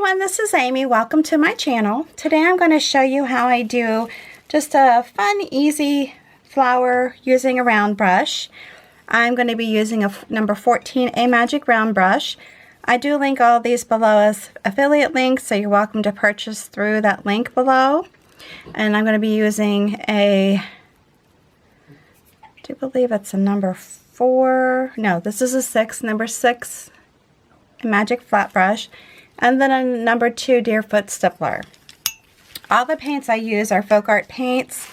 everyone, this is Amy. Welcome to my channel. Today I'm going to show you how I do just a fun, easy flower using a round brush. I'm going to be using a number 14 Amagic round brush. I do link all these below as affiliate links, so you're welcome to purchase through that link below. And I'm going to be using I do believe it's a number 4, no, this is a 6, number 6 Amagic flat brush. And then a number 2 Deerfoot Stippler. All the paints I use are folk art paints,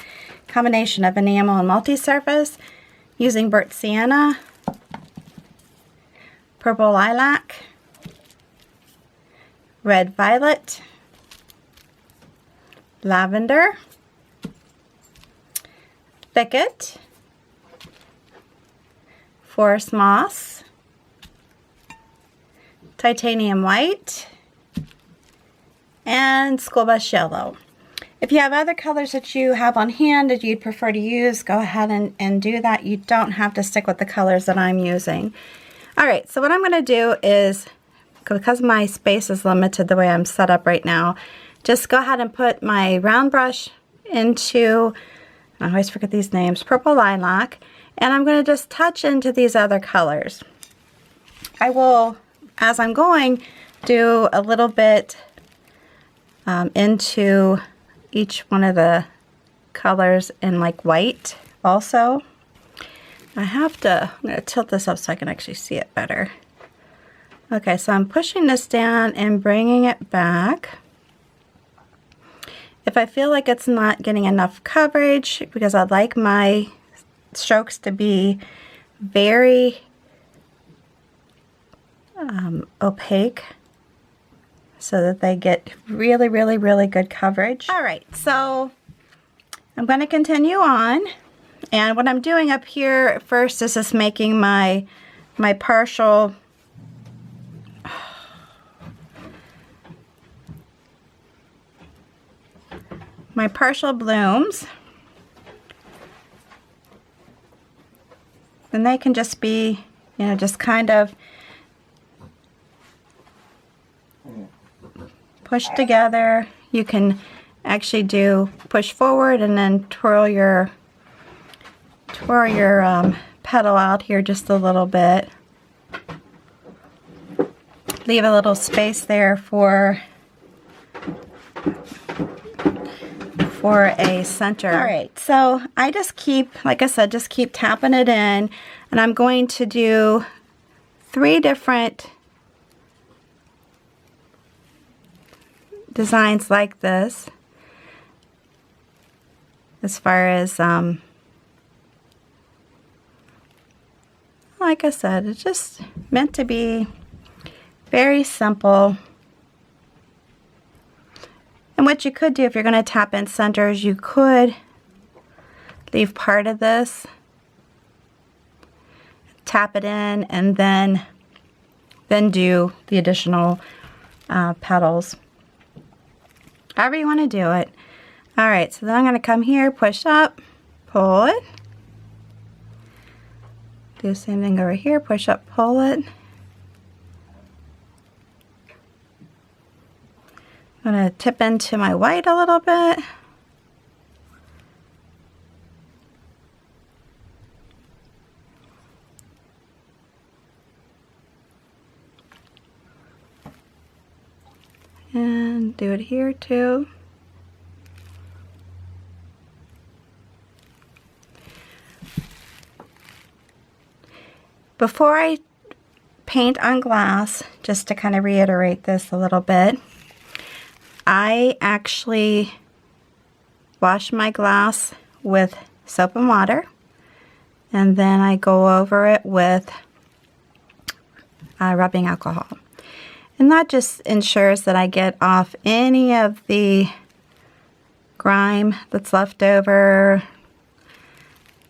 combination of enamel and multi-surface, using burnt sienna, purple lilac, red violet, lavender, thicket, forest moss, titanium white, and school bus yellow. If you have other colors that you have on hand that you'd prefer to use, go ahead and do that. You don't have to stick with the colors that I'm using. Alright, so what I'm going to do is, because my space is limited the way I'm set up right now, just go ahead and put my round brush into, I always forget these names, purple lilac, and I'm going to just touch into these other colors. I will, as I'm going, do a little bit into each one of the colors in like white also. I'm going to tilt this up so I can actually see it better. Okay, so I'm pushing this down and bringing it back. If I feel like it's not getting enough coverage, because I like my strokes to be very opaque, so that they get really, really, really good coverage. Alright, so I'm going to continue on, and what I'm doing up here first is just making my partial blooms, and they can just be, you know, just kind of push together. You can actually do push forward and then twirl your petal out here just a little bit. Leave a little space there for a center. Alright, so I just keep, like I said, just keep tapping it in, and I'm going to do 3 different designs like this, as far as like I said, it's just meant to be very simple. And what you could do if you're going to tap in centers, you could leave part of this, tap it in, and then do the additional petals. However you want to do it. Alright, so then I'm going to come here, push up, pull it. Do the same thing over here, push up, pull it. I'm going to tip into my white a little bit. And do it here too. Before I paint on glass, just to kind of reiterate this a little bit, I actually wash my glass with soap and water, and then I go over it with rubbing alcohol. And that just ensures that I get off any of the grime that's left over.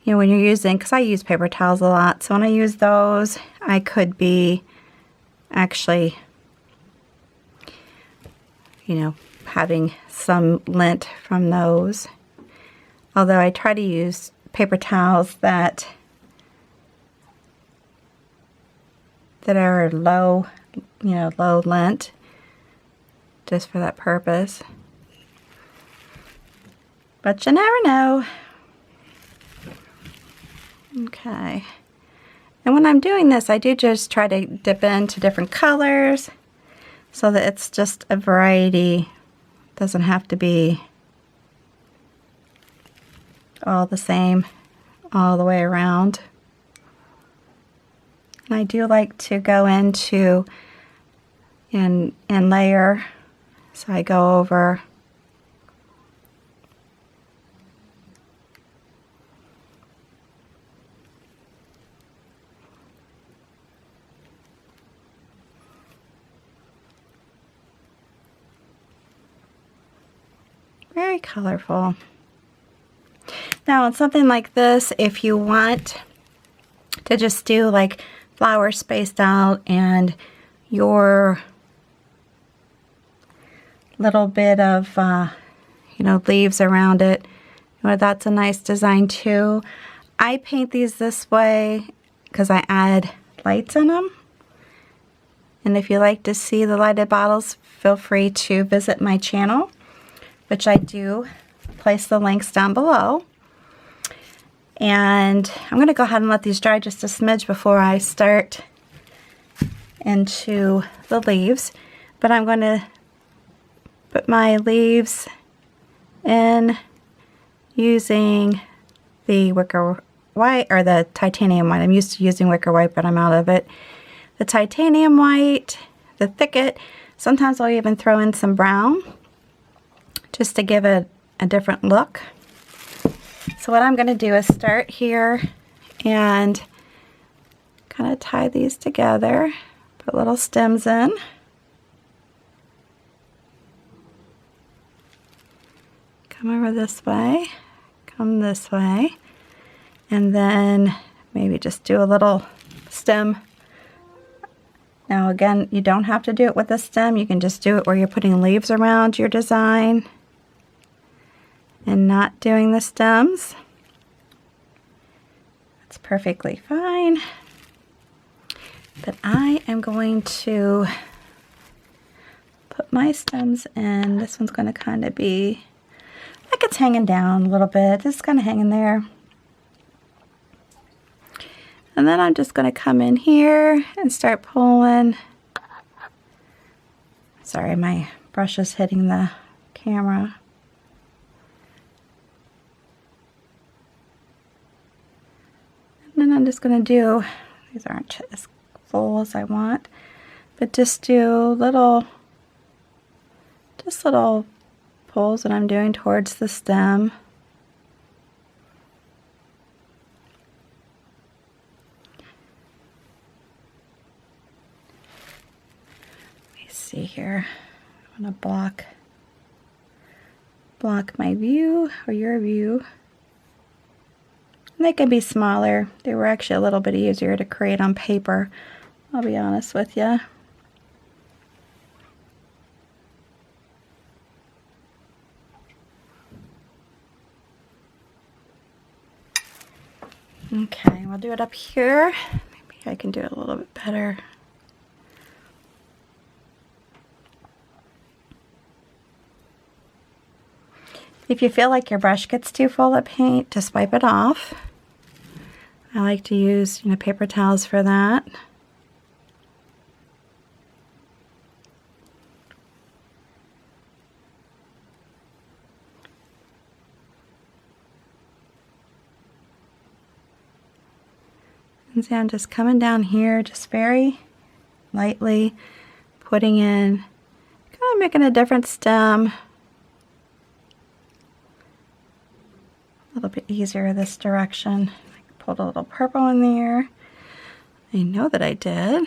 You know, when you're using, because I use paper towels a lot, so when I use those, I could be actually, you know, having some lint from those. Although I try to use paper towels that are low, low lint. just for that purpose. But you never know. Okay. And when I'm doing this, I do just try to dip into different colors so that it's just a variety. It doesn't have to be all the same all the way around. And I do like to go into and layer. So I go over very colorful. Now on something like this, if you want to just do like flowers spaced out and your little bit of you know, leaves around it, well, that's a nice design too. I paint these this way because I add lights in them. And if you like to see the lighted bottles, feel free to visit my channel, which I do place the links down below. And I'm going to go ahead and let these dry just a smidge before I start into the leaves. But I'm going to put my leaves in using the wicker white, or the titanium white. I'm used to using wicker white, but I'm out of it. The titanium white, the Thicket. Sometimes I'll even throw in some brown just to give it a different look. So what I'm going to do is start here and kind of tie these together, put little stems in. Come over this way, come this way, and then maybe just do a little stem. Now again, you don't have to do it with a stem, you can just do it where you're putting leaves around your design and not doing the stems. That's perfectly fine. But I am going to put my stems in. This one's going to kind of be like it's hanging down a little bit. It's kind of hanging there. And then I'm just going to come in here and start pulling. Sorry, my brush is hitting the camera. And then I'm just going to do, these aren't as full as I want, but just do little pulls that I'm doing towards the stem. Let me see here. I want to block my view or your view. They can be smaller. They were actually a little bit easier to create on paper, I'll be honest with you. Okay, we'll do it up here. Maybe I can do it a little bit better. If you feel like your brush gets too full of paint, just wipe it off. I like to use, paper towels for that. And see, I'm just coming down here, just very lightly putting in, kind of making a different stem. A little bit easier this direction. I pulled a little purple in there. I know that I did.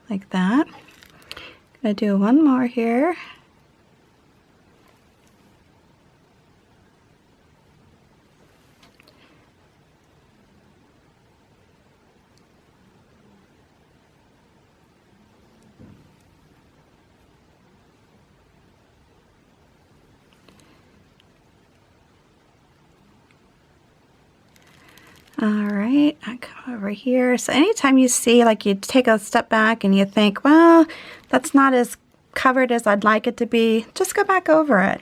Like that. I'm going to do one more here. Alright, I come over here. So anytime you see, like, you take a step back and you think, well, that's not as covered as I'd like it to be, just go back over it.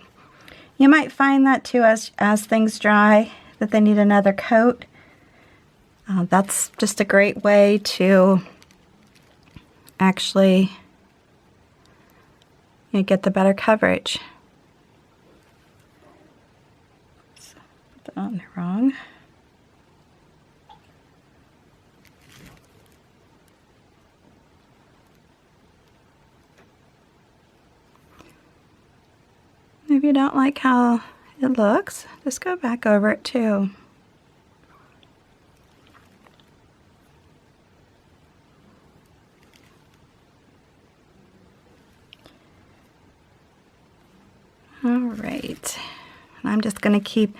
You might find that too as things dry, that they need another coat. That's just a great way to actually get the better coverage. So, put that on there wrong. If you don't like how it looks, just go back over it too. All right, and I'm just going to keep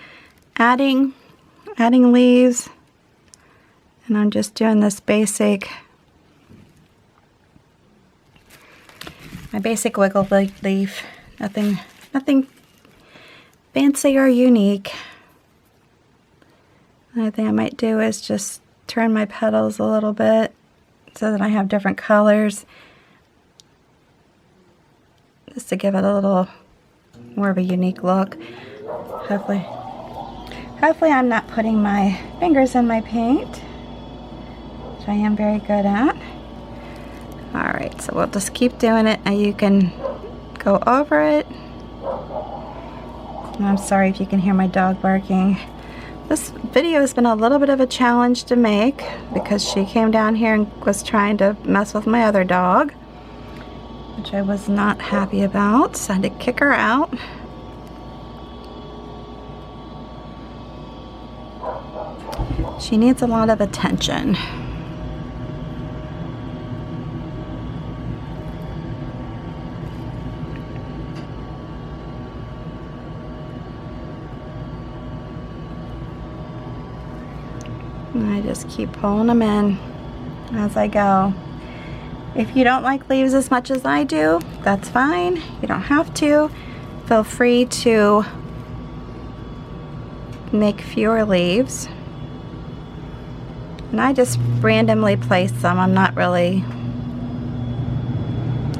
adding leaves, and I'm just doing this my basic wiggle leaf, nothing fancy or unique. Another thing I might do is just turn my petals a little bit so that I have different colors, just to give it a little more of a unique look. Hopefully I'm not putting my fingers in my paint, which I am very good at. Alright, so we'll just keep doing it, and you can go over it. And I'm sorry if you can hear my dog barking. This video has been a little bit of a challenge to make because she came down here and was trying to mess with my other dog, which I was not happy about, so I had to kick her out. She needs a lot of attention. And I just keep pulling them in as I go. If you don't like leaves as much as I do, that's fine. You don't have to. Feel free to make fewer leaves. And I just randomly place them. I'm not really...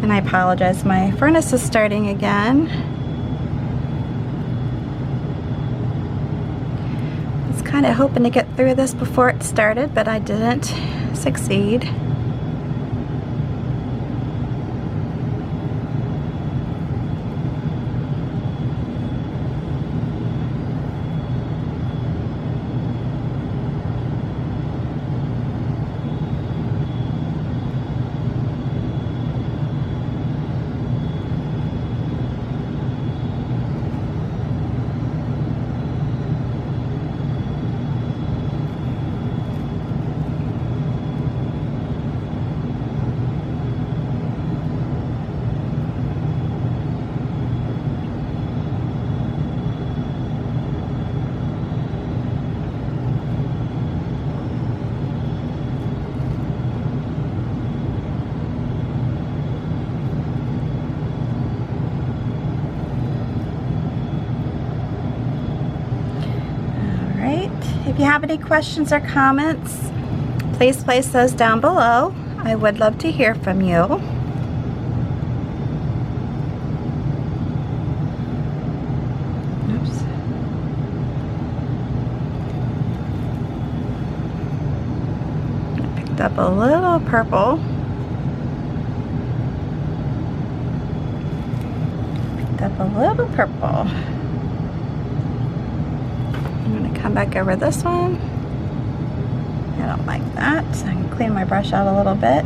And I apologize, my furnace is starting again. I was kind of hoping to get through this before it started, but I didn't succeed. If you have any questions or comments, please place those down below. I would love to hear from you. Oops. I picked up a little purple. Picked up a little purple. I'm going to come back over this one. I don't like that, so I can clean my brush out a little bit.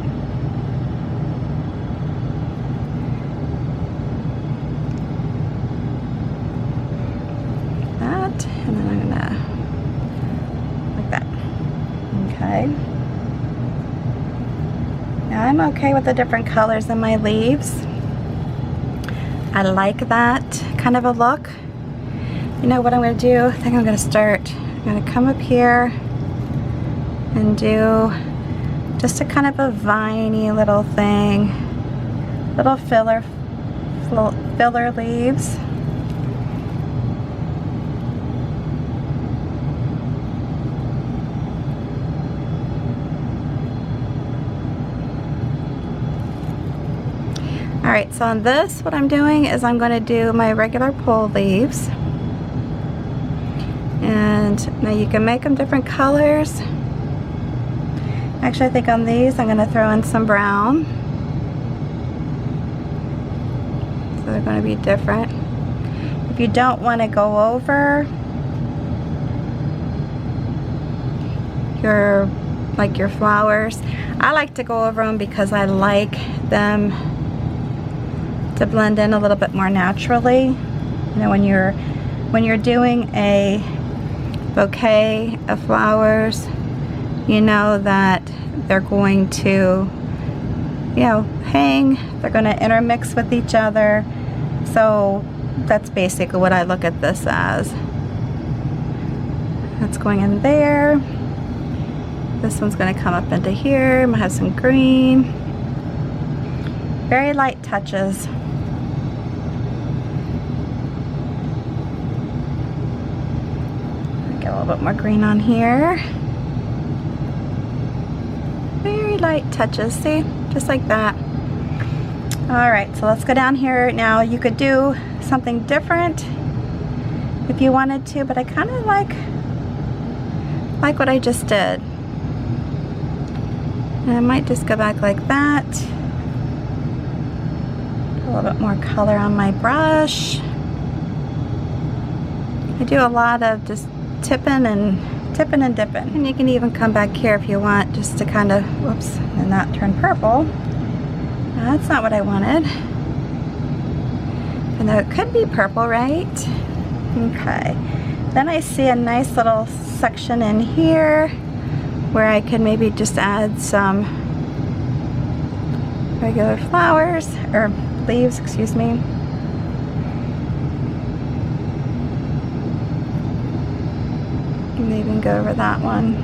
Like that, and then I'm going to, like that. Okay. Now I'm okay with the different colors in my leaves. I like that kind of a look. You know what I'm going to do? I think I'm going to start. I'm going to come up here and do just a kind of a viney little thing. Little filler leaves. Alright, so on this, what I'm doing is I'm going to do my regular pole leaves. And now you can make them different colors. Actually, I think on these I'm going to throw in some brown. So they're going to be different. If you don't want to go over your flowers, I like to go over them because I like them to blend in a little bit more naturally. You know, when you're doing a bouquet of flowers, you know that they're going to, you know, hang, they're going to intermix with each other. So that's basically what I look at this as. That's going in there. This one's going to come up into here. I'm going to have some green. Very light touches. Get a little bit more green on here. Very light touches, see? Just like that. Alright, so let's go down here. Now you could do something different if you wanted to, but I kind of like what I just did. And I might just go back like that. A little bit more color on my brush. I do a lot of just tipping and dipping. And you can even come back here if you want, just to kind of, whoops, and not turn purple. That's not what I wanted. And though it could be purple, right? Okay. Then I see a nice little section in here where I could maybe just add some regular flowers, or leaves, excuse me. Maybe go over that one.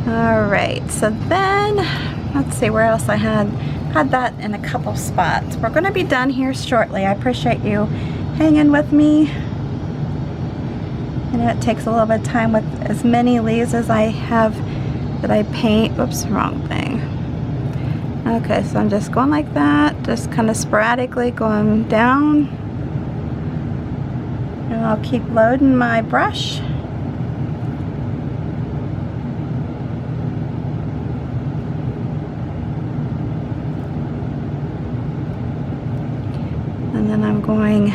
Alright, so then let's see where else I had that in a couple spots. We're going to be done here shortly. I appreciate you hanging with me. I know it takes a little bit of time with as many leaves as I have that I paint. Oops, wrong thing. Okay, so I'm just going like that, just kind of sporadically going down. And I'll keep loading my brush. And then I'm going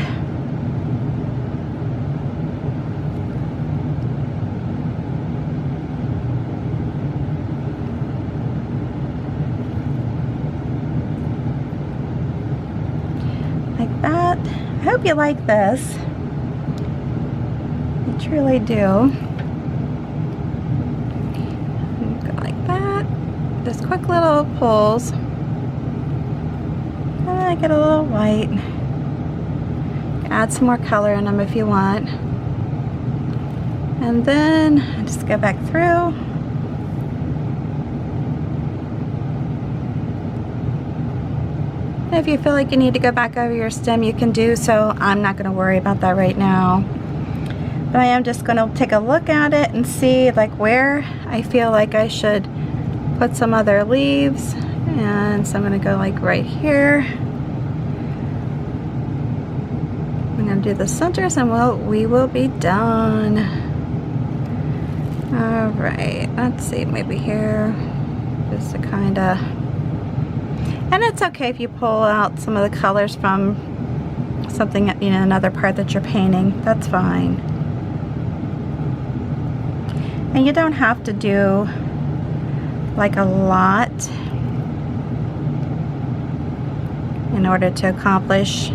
like that. I hope you like this. Truly do. Go like that. Just quick little pulls. And I get a little white. Add some more color in them if you want. And then I just go back through. And if you feel like you need to go back over your stem, you can do so. I'm not going to worry about that right now. But I am just going to take a look at it and see like where I feel like I should put some other leaves. And so I'm going to go like right here. I'm going to do the centers and we will be done. Alright, let's see, maybe here, just to kind of, and it's okay if you pull out some of the colors from something, you know, another part that you're painting, that's fine. And you don't have to do like a lot in order to accomplish.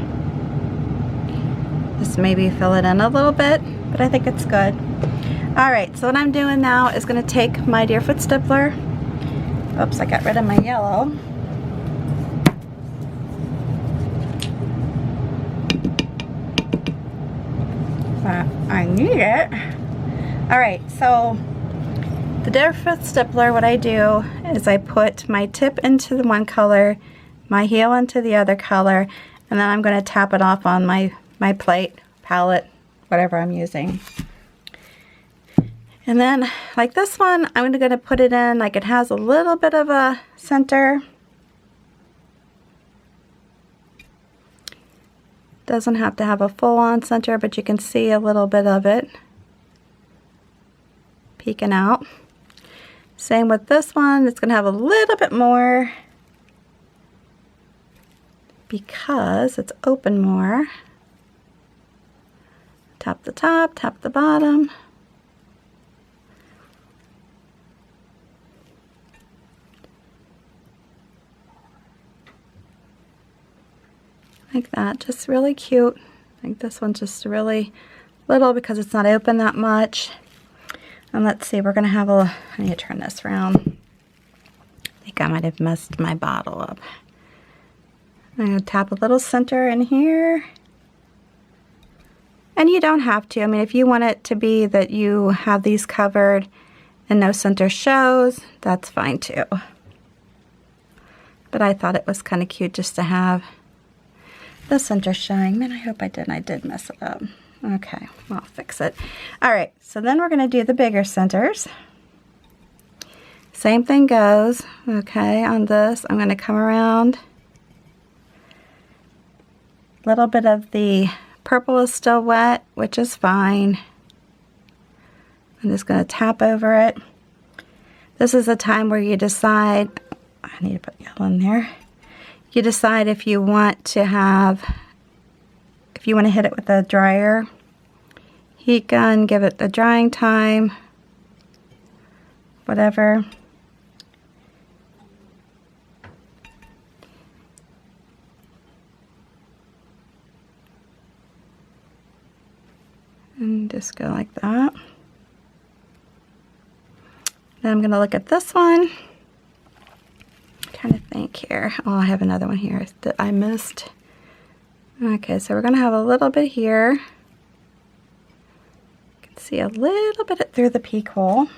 Just maybe fill it in a little bit, but I think it's good. Alright, so what I'm doing now is going to take my Deerfoot Stippler. Oops, I got rid of my yellow. I need it. Alright, so the Deerfoot Stippler, what I do is I put my tip into the one color, my heel into the other color, and then I'm going to tap it off on my plate, palette, whatever I'm using. And then like this one, I'm going to put it in like it has a little bit of a center. Doesn't have to have a full-on center, but you can see a little bit of it peeking out. Same with this one. It's going to have a little bit more because it's open more. Tap the top, tap the bottom. Like that, just really cute. I think this one's just really little because it's not open that much. And let's see, we're gonna have a, I need to turn this around. I think I might have messed my bottle up. I'm gonna tap a little center in here. And you don't have to. I mean, if you want it to be that you have these covered and no center shows, that's fine too. But I thought it was kind of cute just to have the center showing. Man, I hope I did mess it up. Okay, I'll fix it. All right, so then we're gonna do the bigger centers. Same thing goes, okay, on this. I'm gonna come around. A little bit of the purple is still wet, which is fine. I'm just gonna tap over it. This is a time where you decide, I need to put yellow in there. You decide if you want to hit it with a dryer heat gun, give it the drying time, whatever. And just go like that. Then I'm going to look at this one. Trying to think here. Oh, I have another one here that I missed. Okay, so we're going to have a little bit here. You can see a little bit through the peek hole.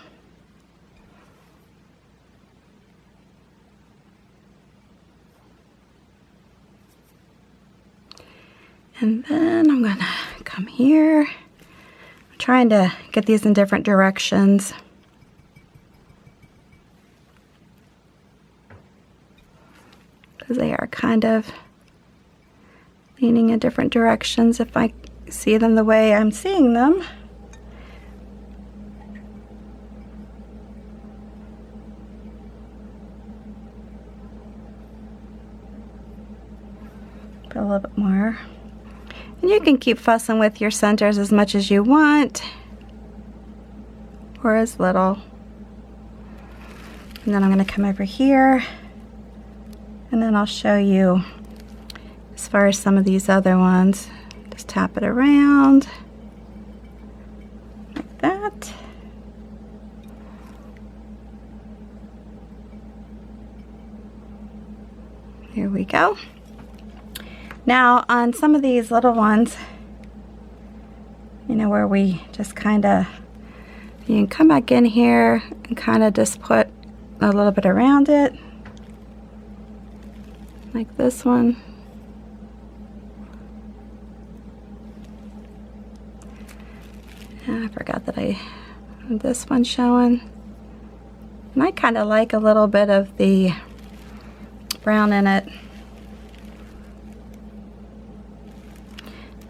And then I'm going to come here. I'm trying to get these in different directions. Because they are kind of leaning in different directions if I see them the way I'm seeing them. Put a little bit more. And you can keep fussing with your centers as much as you want, or as little. And then I'm going to come over here. And then I'll show you as far as some of these other ones. Just tap it around like that. Here we go. Now on some of these little ones, you know, where we just kind of, you can come back in here and kind of just put a little bit around it. Like this one. And I forgot that I had this one showing. And I kind of like a little bit of the brown in it.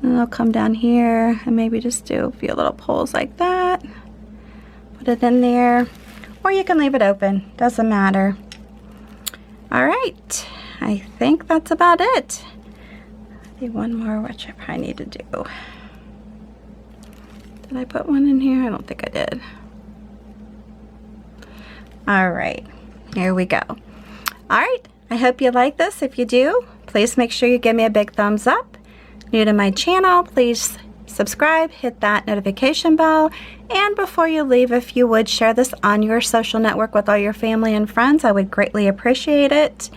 And I'll come down here and maybe just do a few little pulls like that. Put it in there. Or you can leave it open. Doesn't matter. All right. I think that's about it. I think one more, which I probably need to do. Did I put one in here? I don't think I did. All right, here we go. All right, I hope you like this. If you do, please make sure you give me a big thumbs up. New to my channel, please subscribe, hit that notification bell, and before you leave, if you would share this on your social network with all your family and friends, I would greatly appreciate it.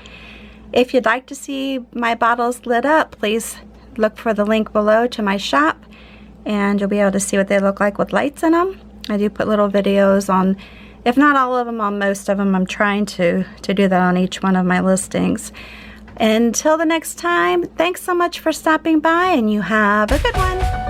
If you'd like to see my bottles lit up, please look for the link below to my shop, and you'll be able to see what they look like with lights in them. I do put little videos on, if not all of them, on most of them. I'm trying to do that on each one of my listings. Until the next time, thanks so much for stopping by, and you have a good one.